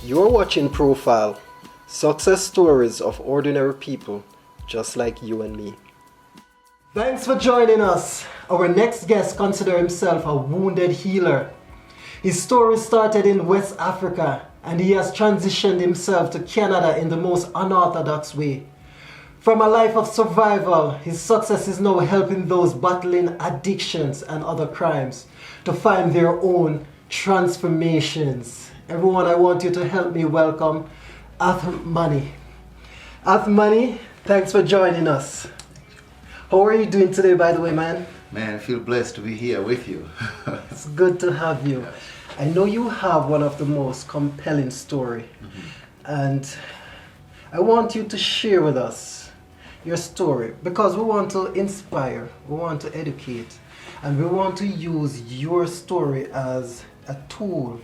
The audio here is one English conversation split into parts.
You're watching Profile, success stories of ordinary people just like you and me. Thanks for joining us. Our next guest considers himself a wounded healer. His story started in West Africa and he has transitioned himself to Canada in the most unorthodox way. From a life of survival, his success is now helping those battling addictions and other crimes to find their own transformations. Everyone, I want you to help me welcome Athumany. Athumany, thanks for joining us. How are you doing today, by the way, man? Man, I feel blessed to be here with you. It's good to have you. I know you have one of the most compelling stories, and I want you to share with us your story because we want to inspire, we want to educate, and we want to use your story as a tool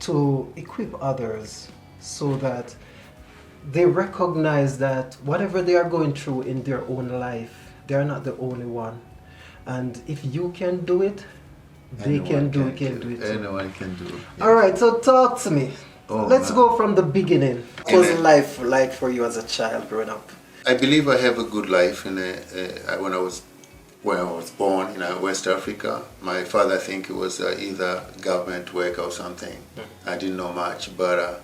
to equip others so that they recognize that whatever they are going through in their own life, they are not the only one. And if you can do it, they can do it too. Anyone can do it. Yes. All right, so talk to me. Let's go from the beginning. What was life like for you as a child growing up? I believe I have a good life. When I was born in West Africa, my father, I think it was either government work or something. I didn't know much, but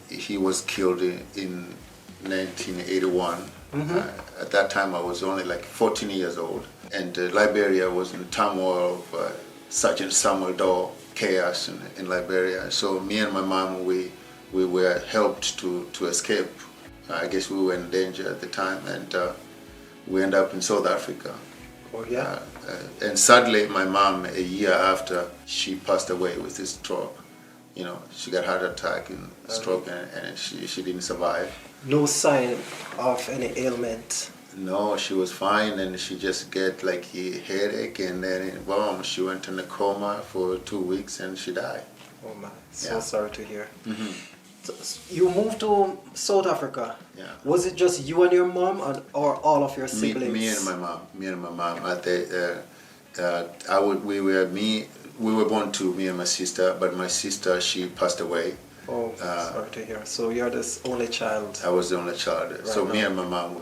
he was killed in 1981. At that time, I was only like 14 years old, and Liberia was in turmoil of Sergeant Samuel Doe chaos in Liberia. So me and my mom, we were helped to escape. I guess we were in danger at the time, and we ended up in South Africa. Oh yeah. And sadly, my mom, a year after, she passed away with a stroke. You know, she got heart attack and stroke, and she didn't survive. No sign of any ailment? No, she was fine, and she just get like a headache, and then boom, she went in a coma for 2 weeks, and she died. Oh my, so sorry to hear. So you moved to South Africa. Yeah. Was it just you and your mom, or all of your siblings? Me and my mom. Me and my mom. We were born to me and my sister, but my sister, she passed away. Oh, sorry to hear. So you're the only child? I was the only child. Right so now. Me and my mom,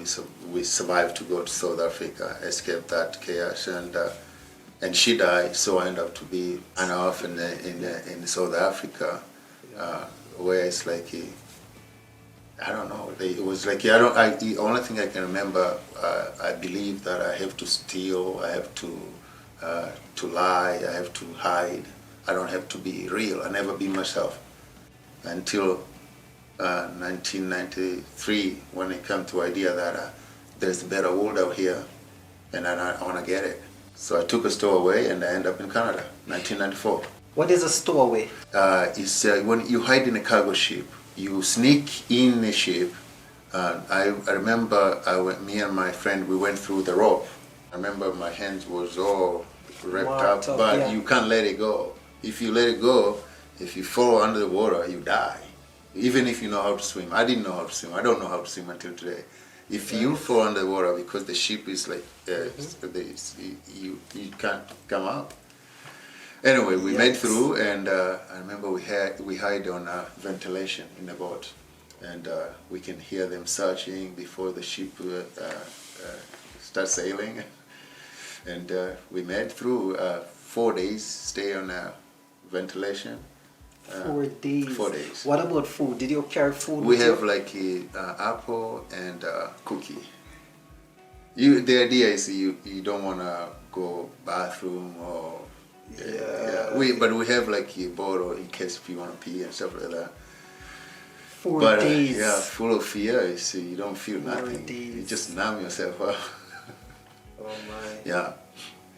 we survived to go to South Africa, escape that chaos, and she died. So I ended up to be an orphan in South Africa, where it's like I don't know. It was like the only thing I can remember. I believe that I have to steal. I have to lie. I have to hide. I don't have to be real. I never be myself until 1993, when it came to idea that there's a better world out here, and I want to get it. So I took a stowaway, and I ended up in Canada, 1994. What is a stowaway? It's when you hide in a cargo ship, you sneak in a ship. I remember me and my friend, we went through the rope. I remember my hands was all wrapped up, but yeah. You can't let it go. If you let it go, if you fall under the water, you die. Even if you know how to swim. I didn't know how to swim. I don't know how to swim until today. If you fall under the water, because the ship is like, you can't come out. Anyway, we made through, and I remember we hid on ventilation in the boat, and we can hear them searching before the ship starts sailing. And we made through 4 days, stay on ventilation. 4 days. 4 days. What about food? Did you carry food? We have like apple and cookie. The idea is you don't want to go bathroom or but we have like a bottle in case if you want to pee and stuff like that. 4 days. Full of fear. So you don't feel 4 nothing. days. You just numb yourself up. Oh my. Yeah,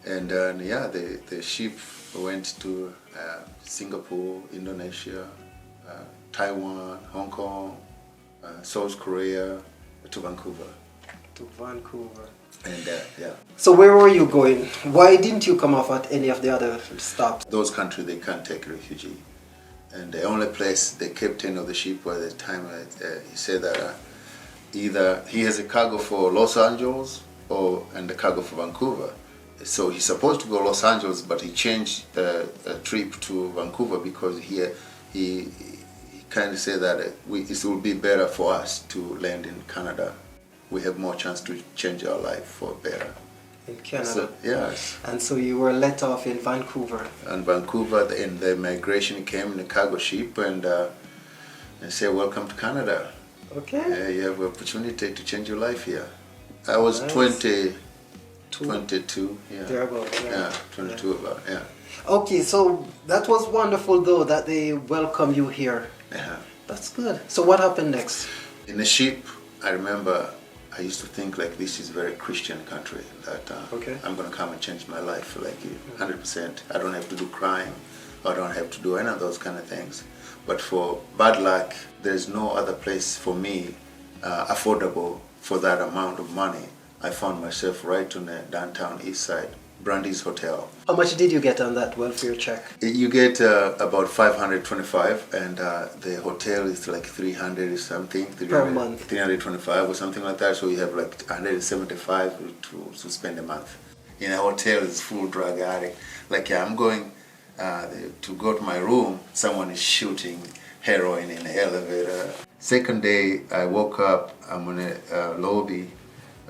and the ship went to Singapore, Indonesia, Taiwan, Hong Kong, South Korea, to Vancouver. To Vancouver. And So where were you going? Why didn't you come off at any of the other stops? Those countries, they can't take refugee. And the only place the captain of the ship was at the time, he said that either he has a cargo for Los Angeles and the cargo for Vancouver. So he's supposed to go to Los Angeles, but he changed a trip to Vancouver because he kind of say that it will be better for us to land in Canada. We have more chance to change our life for better. In Canada? So, yes. And so you were let off in Vancouver? In Vancouver, and the migration came in a cargo ship and said, welcome to Canada. Okay. You have an opportunity to change your life here. I was nice. 22. Yeah. Thereabout, yeah. Yeah, 22 yeah. About, yeah. Okay, so that was wonderful though that they welcome you here. Yeah. That's good. So what happened next? In the ship, I remember I used to think like this is a very Christian country, that I'm going to come and change my life like 100%. I don't have to do crime. I don't have to do any of those kind of things. But for bad luck, there's no other place for me affordable for that amount of money. I found myself right on the downtown east side, Brandy's Hotel. How much did you get on that welfare check? You get about 525, and the hotel is like 300 or something. Per month? 325 or something like that, so you have like 175 to spend a month. In a hotel, it's full drug addict. Like I'm going to go to my room, someone is shooting heroin in the elevator. Second day, I woke up, I'm in a lobby,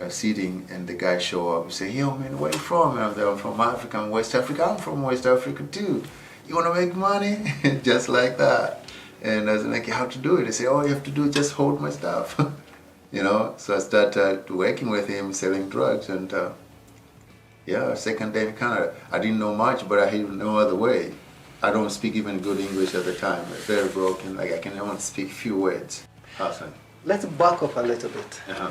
sitting, and the guy show up and say, yo man, where you from? And I'm from Africa, I'm West Africa. I'm from West Africa too. You want to make money? Just like that. And I was like, how to do it? They say, all you have to do is just hold my stuff. You know, so I started working with him, selling drugs, and yeah, second day in Canada. I didn't know much, but I had no other way. I don't speak even good English at the time. I'm very broken, like I can only speak few words. Awesome. Let's back up a little bit. Uh-huh.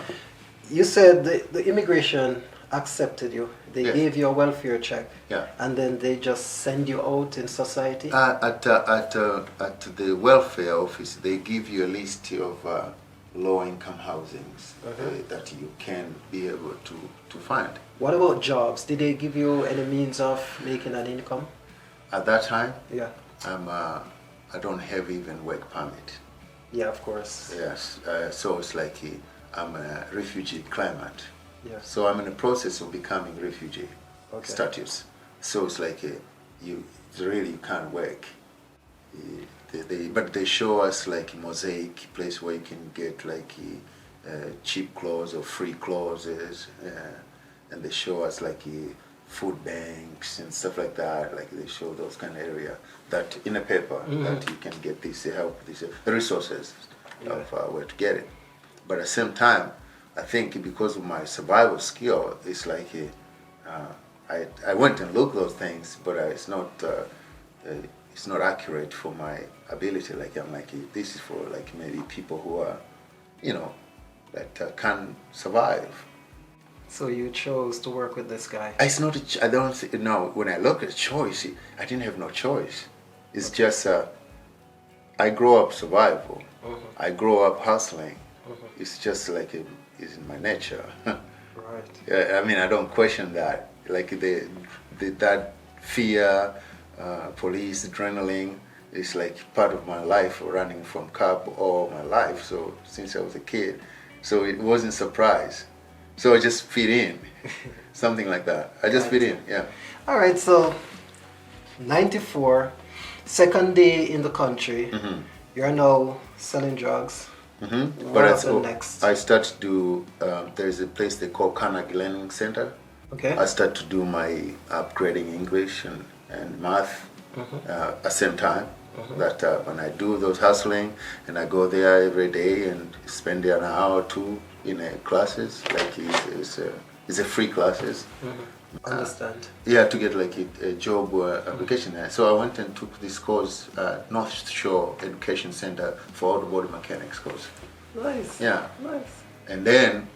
You said the immigration accepted you. They yes. gave you a welfare check. Yeah. And then they just send you out in society? At the welfare office, they give you a list of low-income housings that you can be able to find. What about jobs? Did they give you any means of making an income? At that time? Yeah. I don't have even work permit. Yeah, of course. Yes. So it's like I'm a refugee claimant. Yeah. So I'm in the process of becoming refugee status. So it's like you can't work. But they show us like a mosaic place where you can get like cheap clothes or free clothes, and they show us like food banks and stuff like that. Like they show those kind of area that in a paper that you can get this help, these resources of where to get it. But at the same time, I think because of my survival skill, it's like I went and looked those things, but it's not accurate for my ability. Like I'm like, this is for like maybe people who are, you know, that can survive. So you chose to work with this guy? It's not. I don't know. When I look at choice, I didn't have no choice. It's just I grew up survival. I grew up hustling. It's just like it's in my nature. Right. I mean, I don't question that. Like that fear, police, adrenaline is like part of my life, running from cop all my life. So since I was a kid, so it wasn't a surprise. So I just fit in, something like that. I just fit in, yeah. All right, so 94, second day in the country. You're now selling drugs. What happened next? I start to do, there's a place they call Carnegie Learning Center. Okay. I start to do my upgrading English and math at the same time. That when I do those hustling and I go there every day and spend an hour or two in classes, like it's a free classes. Understand. Yeah, to get like a job application. So I went and took this course, North Shore Education Center for Automotive Mechanics course. Nice. Yeah. Nice. And then,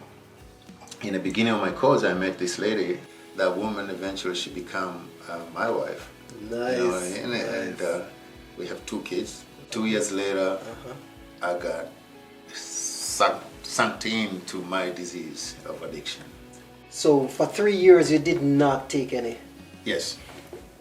in the beginning of my course, I met this lady. That woman eventually she became my wife. Nice. You know, and we have 2 kids. 2 years later, I got sunk into my disease of addiction. So for 3 years you did not take any? Yes.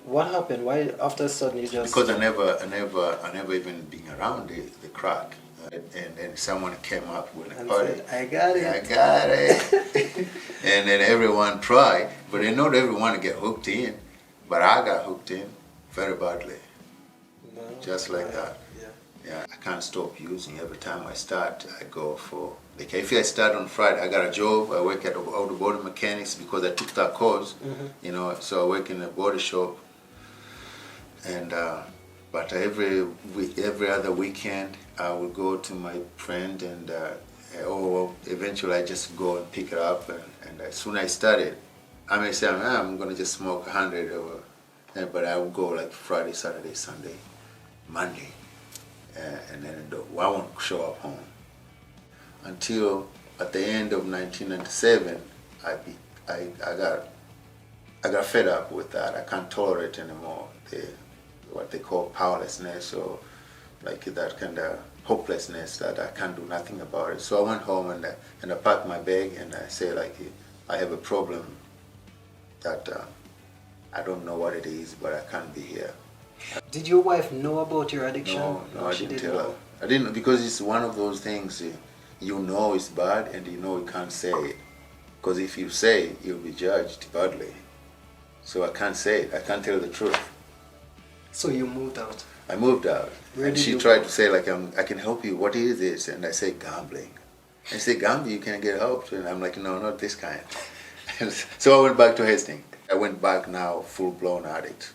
What happened? Why after a sudden you just... Because I never even been around the crack. And then someone came up with a party. Said, I got it. I got it. And then everyone tried, but they not everyone get hooked in. But I got hooked in very badly. No, just like that. Yeah. Yeah, I can't stop using. Every time I start, I go for, like if I start on Friday, I got a job, I work at auto body mechanics because I took that course, you know, so I work in a body shop. And, but every week, every other weekend, I would go to my friend and, or eventually I just go and pick it up. And as soon as I started, I may say, I'm going to just smoke 100 or, but I would go like Friday, Saturday, Sunday, Monday. And then I won't show up home until at the end of 1997. I got fed up with that. I can't tolerate anymore what they call powerlessness, or like that kind of hopelessness that I can't do nothing about it. So I went home and I packed my bag and I say like, I have a problem that I don't know what it is, but I can't be here. Did your wife know about your addiction? No, I didn't tell her. I didn't, because it's one of those things, you know it's bad and you know you can't say it. Because if you say it, you'll be judged badly. So I can't say it. I can't tell the truth. So you moved out? I moved out. Where and did she you tried go? to say like, I can help you. What is this? And I say gambling. I say gambling, you can get help. And I'm like, no, not this kind. So I went back to Hastings. I went back now full-blown addict.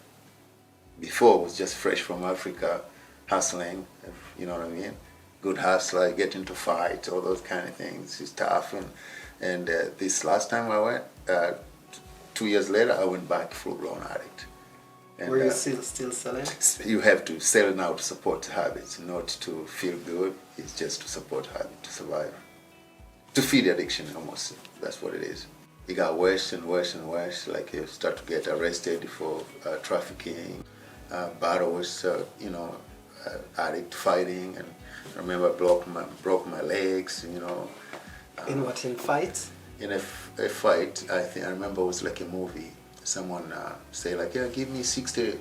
Before, it was just fresh from Africa, hustling, you know what I mean? Good hustler, get into fights, all those kind of things. It's tough. And this last time I went, 2 years later, I went back full-blown addict. And, were you still selling? You have to sell now to support habits, not to feel good. It's just to support habit, to survive. To feed addiction, almost. That's what it is. It got worse and worse and worse. Like you start to get arrested for trafficking. Battles, you know, addict fighting, and I remember I broke my legs, you know. In what, in fights? In a fight, I remember it was like a movie. Someone say like, yeah, give me 60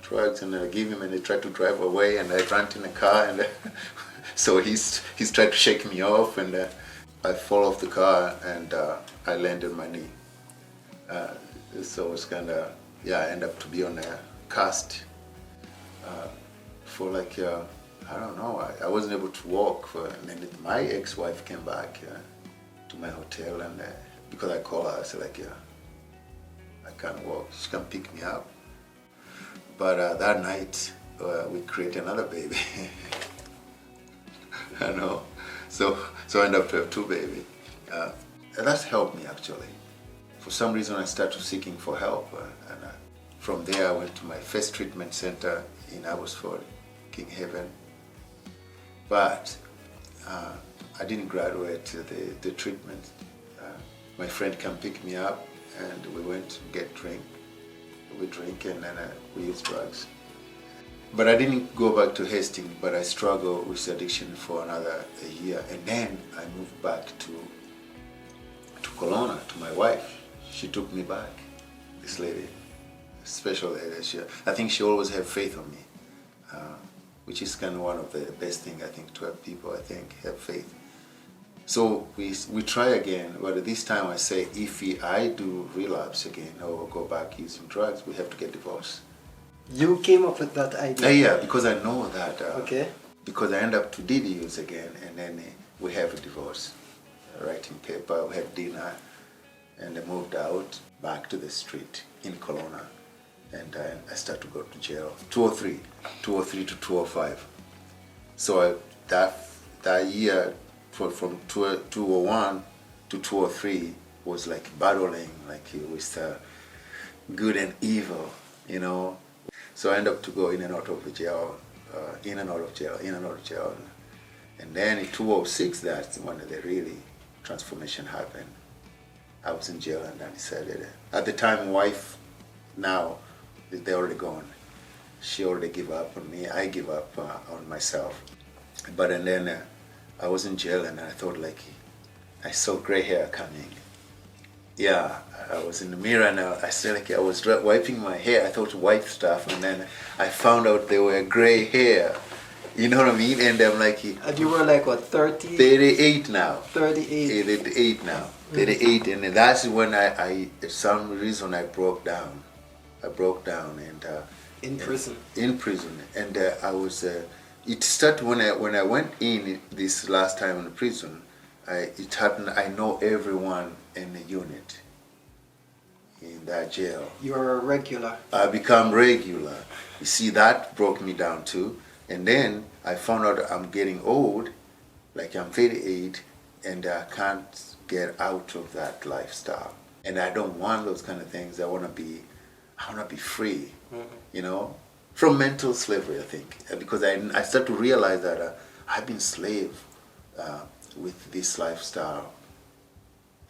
drugs, and I give him, and they tried to drive away, and I ran in a car, and so he's tried to shake me off, and I fall off the car, and I landed on my knee. So it's kind of, yeah, I end up to be on a cast for like, I don't know, I wasn't able to walk. And then my ex-wife came back to my hotel, and because I called her, I said like, yeah, I can't walk. She can pick me up. But that night, we created another baby. I know. So I ended up to have two babies. That's helped me actually. For some reason, I started seeking for help, and from there I went to my first treatment center in Abbotsford, King Haven. But I didn't graduate the treatment. My friend came pick me up, and we went to get drink. We drink, and then we use drugs. But I didn't go back to Hastings, but I struggled with addiction for another year. And then I moved back to Kelowna, to my wife. She took me back, this lady, special lady. I think she always had faith on me, which is kind of one of the best things, I think, to have people, I think, have faith. So we try again, but this time I say, if I do relapse again or go back using drugs, we have to get divorced. You came up with that idea? Yeah, because I know that. Okay. Because I end up to did use again, and then we have a divorce. Writing paper, we had dinner, and I moved out back to the street in Kelowna, and I started to go to jail. 203 to 205. So that year, from 201 to 203 was like battling, like with good and evil, you know. So I ended up to go in and out of the jail, in and out of jail. And then in 206, that's when the really transformation happened. I was in jail, and then I decided, at the time, wife, now, they're already gone. She already gave up on me, I give up on myself. But and then I was in jail, and I thought like, I saw gray hair coming. Yeah, I was in the mirror, and I said like, I was wiping my hair, I thought white stuff, and then I found out they were gray hair. You know what I mean? And I'm like... And you were like, what, 30? 38 now. 38. 38 now. 38, and that's when I for some reason, I broke down. And... in prison? In prison. And I was It started when I went in this last time in prison. It happened. I know everyone in the unit in that jail. You're a regular. I become regular. You see, that broke me down too. And then I found out I'm getting old, like I'm 38, and I can't get out of that lifestyle. And I don't want those kind of things. I want to be free, you know, from mental slavery, I think. Because I start to realize that I've been slave with this lifestyle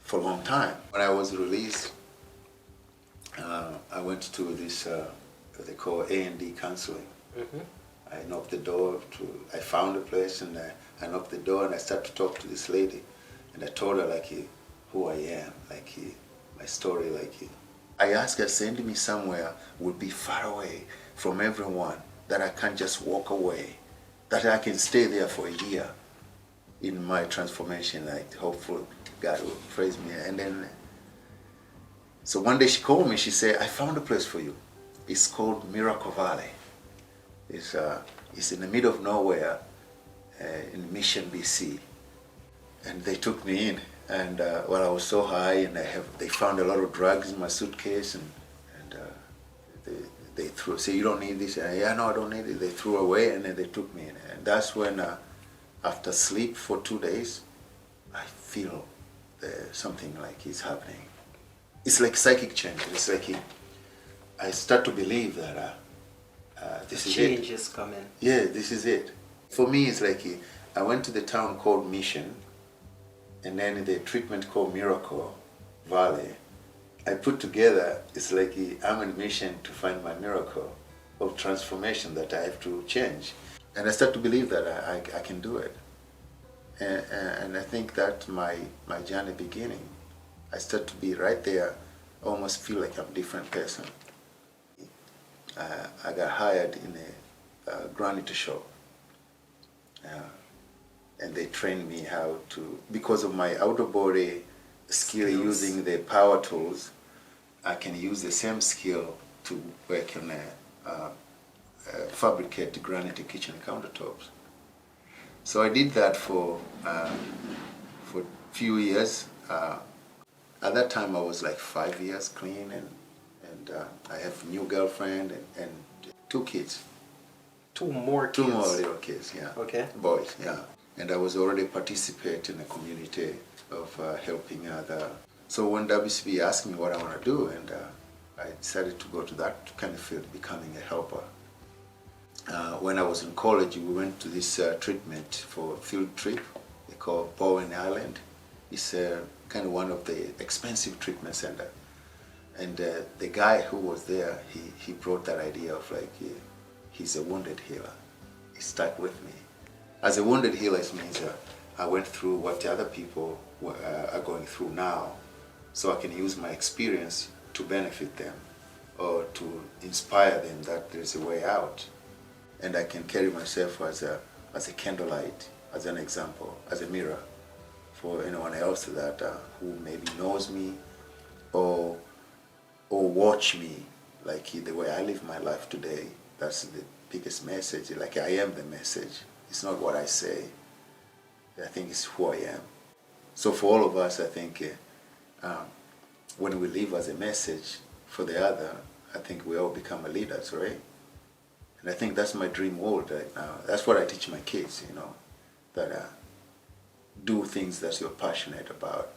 for a long time. When I was released, I went to this, what they call A&D counseling. I knocked the door I found a place, and I knocked the door, and I started to talk to this lady. And I told her, like, who I am, like, my story, like. I asked her, send me somewhere would be far away from everyone, that I can just walk away, that I can stay there for a year in my transformation, like, hopefully God will praise me. And then, so one day she called me, she said, I found a place for you. It's called Miracle Valley. It's in the middle of nowhere, in Mission, BC. And they took me in, and I was so high, and they found a lot of drugs in my suitcase, and they threw, say, you don't need this, and yeah, no, I don't need it. They threw away, and then they took me in. And that's when, after sleep for 2 days, I feel something like is happening. It's like psychic change. It's like I start to believe that this is it. Change is coming. Yeah, this is it. For me, it's like I went to the town called Mission, and then the treatment called Miracle Valley. I put together, it's like I'm on a mission to find my miracle of transformation, that I have to change. And I start to believe that I can do it. And I think that my journey beginning, I start to be right there, almost feel like I'm a different person. I got hired in a granite shop. And they trained me how to, because of my outer body skill using the power tools, I can use the same skill to work on fabricate granite kitchen countertops. So I did that for a few years. At that time I was like 5 years clean, and I have a new girlfriend and 2 kids. 2 more kids? 2 more little kids, yeah. Okay. Boys, yeah. And I was already participating in a community of helping other. So when WCB asked me what I want to do, and I decided to go to that kind of field, becoming a helper. When I was in college, we went to this treatment for a field trip they call Bowen Island. It's kind of one of the expensive treatment center. And the guy who was there, he brought that idea of like, he's a wounded healer. He stuck with me. As a wounded healer, it means I went through what the other people are going through now, so I can use my experience to benefit them or to inspire them that there's a way out. And I can carry myself as a candlelight, as an example, as a mirror for anyone else that who maybe knows me or watch me, like the way I live my life today. That's the biggest message. Like, I am the message. It's not what I say. I think it's who I am. So for all of us, I think when we live as a message for the other, I think we all become leaders, right? And I think that's my dream world right now. That's what I teach my kids, you know, that do things that you're passionate about.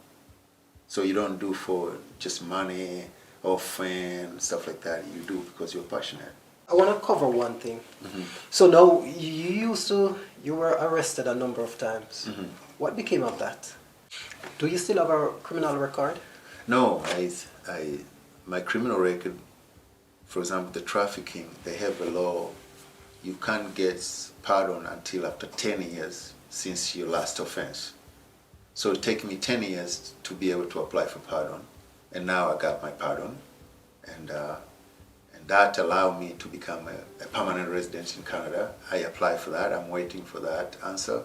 So you don't do for just money or fame, stuff like that. You do because you're passionate. I want to cover one thing. So now, you were arrested a number of times. What became of that? Do you still have a criminal record? No, my criminal record, for example, the trafficking, they have a law. You can't get pardon until after 10 years since your last offense. So it took me 10 years to be able to apply for pardon. And now I got my pardon. And that allowed me to become a permanent resident in Canada. I applied for that. I'm waiting for that answer.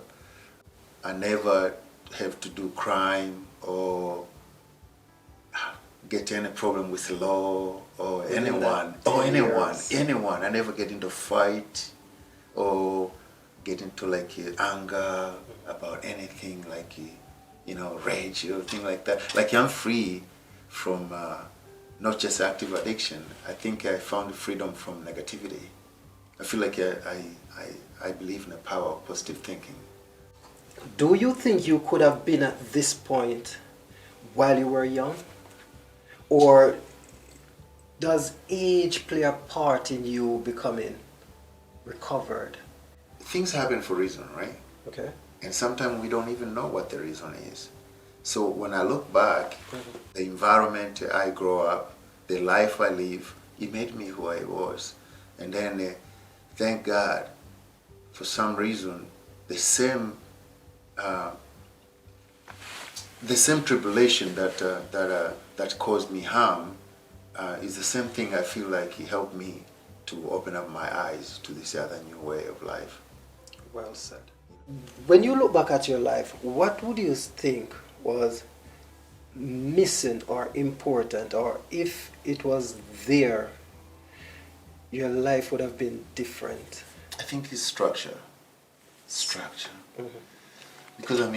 I never have to do crime or get any problem with the law or anyone. I never get into a fight or get into like anger about anything, like rage or thing like that. Like I'm free from not just active addiction. I think I found freedom from negativity. I feel like I believe in the power of positive thinking. Do you think you could have been at this point while you were young? Or does age play a part in you becoming recovered? Things happen for a reason, right? Okay. And sometimes we don't even know what the reason is. So when I look back, the environment I grew up, the life I live, it made me who I was. And then, thank God, for some reason, the same tribulation that caused me harm is the same thing. I feel like it helped me to open up my eyes to this other new way of life. Well said. When you look back at your life, what would you think was missing or important, or if it was there, your life would have been different? I think it's structure. Because I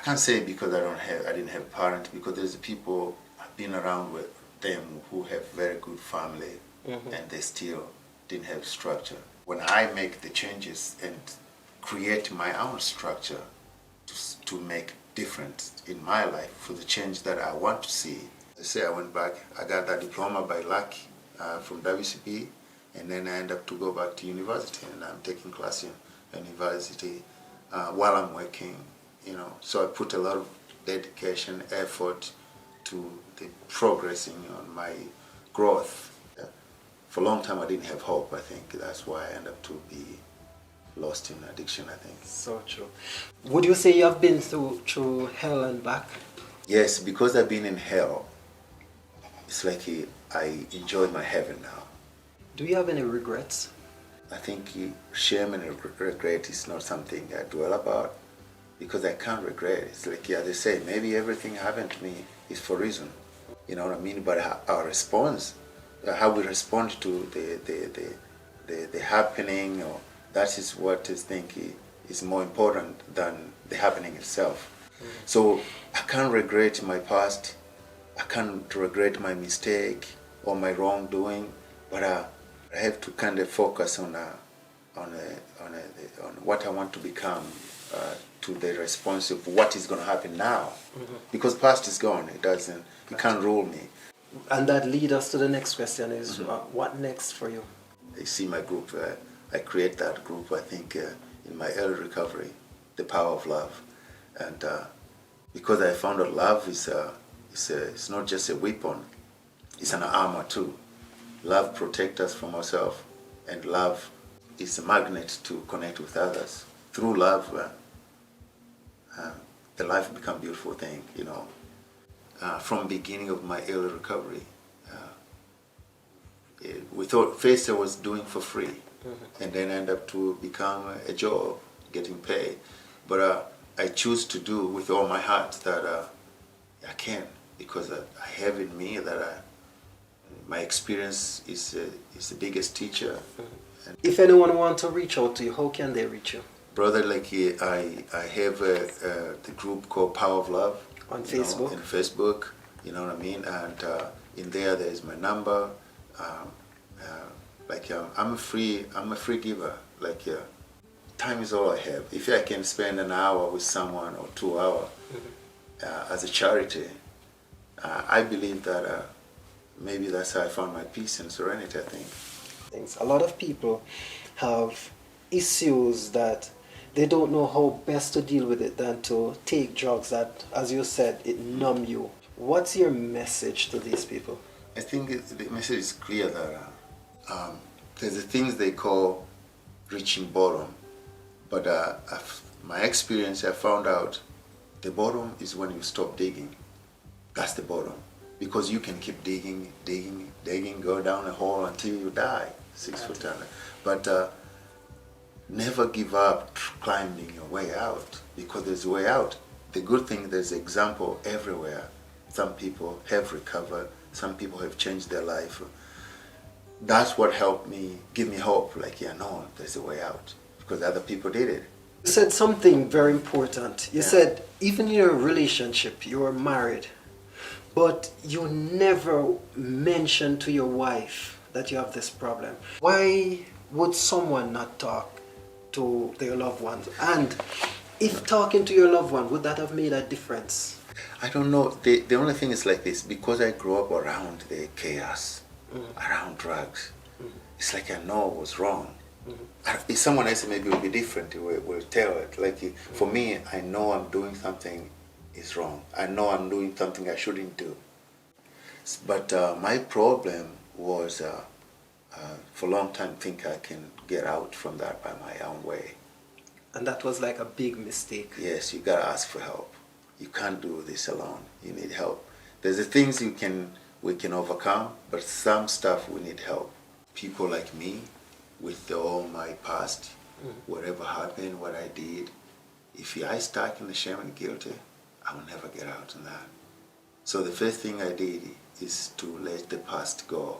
can't say because I didn't have parents, because there's people I've been around with them who have very good family and they still didn't have structure. When I make the changes and create my own structure to make difference in my life for the change that I want to see. I say I went back, I got that diploma by luck from WCP, and then I ended up to go back to university, and I'm taking class in university while I'm working, So I put a lot of dedication, effort to the progressing on my growth. For a long time I didn't have hope. I think that's why I ended up to be lost in addiction, I think. So true. Would you say you have been through hell and back? Yes, because I've been in hell, it's like I enjoy my heaven now. Do you have any regrets? I think shame and regret is not something I dwell about, because I can't regret. It's like, they say, maybe everything happened to me is for a reason. You know what I mean? But our response, how we respond to the happening, or that is what I think is more important than the happening itself. So I can't regret my past. I can't regret my mistake or my wrongdoing, but I have to kind of focus on what I want to become, to the response of what is going to happen now, because past is gone. It can't rule me. And that leads us to the next question: is what next for you? I see my group. I create that group. I think in my early recovery, the power of love, and because I found out love it's not just a weapon; it's an armor too. Love protects us from ourselves, and love is a magnet to connect with others. Through love, the life become a beautiful thing, From the beginning of my early recovery, we thought first I was doing for free, and then end up to become a job, getting paid. But I choose to do with all my heart that I can, because I have in me that my experience is the biggest teacher. If anyone wants to reach out to you, how can they reach you? Brother, I have the group called Power of Love. On Facebook? In Facebook, you know what I mean? And in there's my number. I'm a free giver. Time is all I have. If I can spend an hour with someone or 2 hours as a charity, I believe that maybe that's how I found my peace and serenity, I think. A lot of people have issues that they don't know how best to deal with it than to take drugs that, as you said, it numb you. What's your message to these people? I think the message is clear that there's the things they call reaching bottom. But my experience, I found out the bottom is when you stop digging. That's the bottom. Because you can keep digging, go down a hole until you die, 6 foot under. But never give up climbing your way out, because there's a way out. The good thing, there's example everywhere. Some people have recovered, some people have changed their life. that's what helped me, give me hope. Like, yeah, no, there's a way out because other people did it. You said something very important. You Yeah. said even in your relationship, you were married, but you never mentioned to your wife that you have this problem. Why would someone not talk to their loved ones? And if talking to your loved one, would that have made a difference? I don't know. The only thing is like this, because I grew up around the chaos, around drugs, it's like I know what's wrong. If someone else maybe will be different, will tell it. Like for me, I know I'm doing something is wrong. I know I'm doing something I shouldn't do. But my problem was for a long time think I can get out from that by my own way. And that was like a big mistake. Yes, you gotta ask for help. You can't do this alone. You need help. There's the things we can overcome, but some stuff we need help. People like me, with all my past, whatever happened, what I did, if I stuck in the shame and guilty, I will never get out of that. So the first thing I did is to let the past go,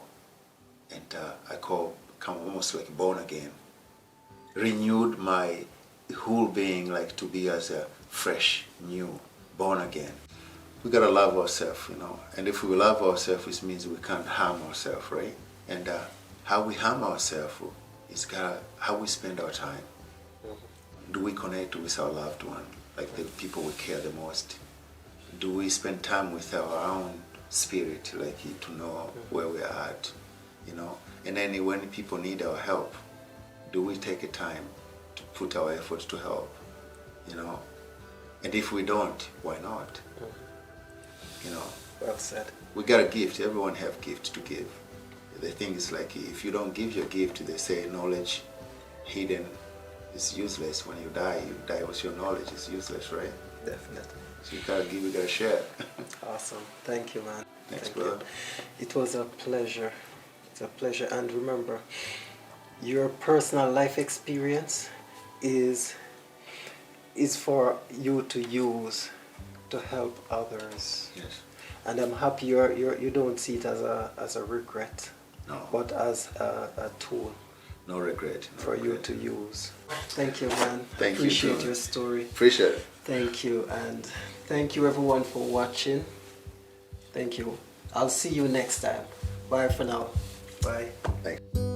and I come almost like born again, renewed my whole being, like to be as a fresh, new, born again. We gotta love ourselves, you know. And if we love ourselves, it means we can't harm ourselves, right? And how we harm ourselves is how we spend our time. Do we connect with our loved one, like the people we care the most? Do we spend time with our own spirit, like to know where we are at, you know? And then when people need our help, do we take a time to put our efforts to help, you know? And if we don't, why not? You know? Well said. We got a gift. Everyone have gifts to give. The thing is like, if you don't give your gift, they say knowledge hidden is useless. When you die with your knowledge. It's useless, right? Definitely. So you gotta give, you gotta share. Awesome. Thank you, man. Thanks, Thank brother. you. It was a pleasure. It's a pleasure. And remember, your personal life experience is for you to use to help others. Yes. And I'm happy you don't see it as a regret, No. but as a tool No regret. No for regret. you to use. Thank you, man. Thank you, Appreciate too. your story. Appreciate it. Thank you, and thank you everyone for watching. Thank you. I'll see you next time. Bye for now. Bye. Thanks.